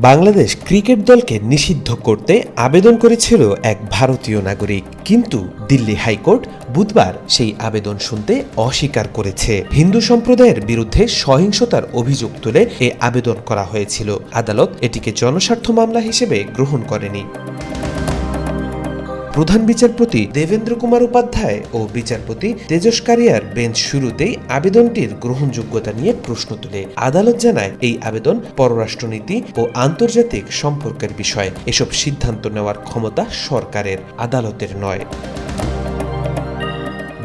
Bangladesh cricket দলকে নিষিদ্ধ করতে আবেদন করেছিল এক ভারতীয় নাগরিক, কিন্তু দিল্লি হাইকোর্ট বুধবার সেই আবেদন শুনতে অস্বীকার করেছে। হিন্দু সম্প্রদায়ের বিরুদ্ধে সহিংসতার অভিযোগ তুলে এ আবেদন করা হয়েছিল। আদালত এটিকে জনস্বার্থ মামলা হিসেবে গ্রহণ করেনি। প্রধান বিচারপতি দেবেন্দ্র কুমার উপাধ্যায় ও বিচারপতি তেজস কারিয়ার বেঞ্চ শুরুতেই আবেদনটির গ্রহণযোগ্যতা নিয়ে প্রশ্ন তুলে। আদালত জানায়, এই আবেদন পররাষ্ট্রনীতি ও আন্তর্জাতিক সম্পর্কের বিষয়। এসব সিদ্ধান্ত নেওয়ার ক্ষমতা সরকারের, আদালতের নয়।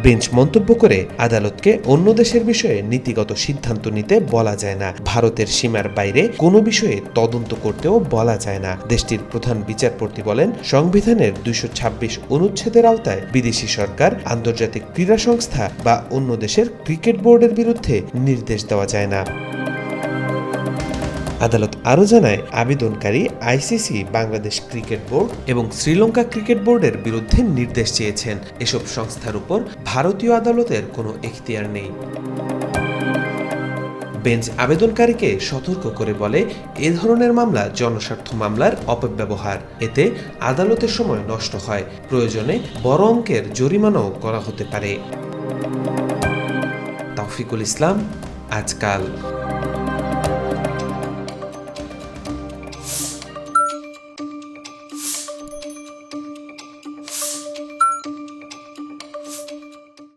বেঞ্চ মন্তব্য করে, আদালতকে অন্য দেশের বিষয়ে নীতিগত সিদ্ধান্ত নিতে বলা যায় না। ভারতের সীমার বাইরে কোনো বিষয়ে তদন্ত করতেও বলা যায় না। দেশটির প্রধান বিচারপতি বলেন, সংবিধানের 226 অনুচ্ছেদের আওতায় বিদেশি সরকার, আন্তর্জাতিক ক্রীড়া সংস্থা বা অন্য দেশের ক্রিকেট বোর্ডের বিরুদ্ধে নির্দেশ দেওয়া যায় না। আদালত আরও জানায়, আবেদনকারী আইসিসি, বাংলাদেশ ক্রিকেট বোর্ড এবং শ্রীলঙ্কা ক্রিকেট বোর্ডের বিরুদ্ধে নির্দেশ চেয়েছেন। এসব সংস্থার উপর ভারতীয় আদালতের কোনো এখতিয়ার নেই। বেঞ্চ আবেদনকারীকে সতর্ক করে বলে, এ ধরনের মামলা জনস্বার্থ মামলার অপব্যবহার। এতে আদালতের সময় নষ্ট হয়, প্রয়োজনে বড় অঙ্কের জরিমানাও করা হতে পারে। তাওফিকুল ইসলাম, আজকাল।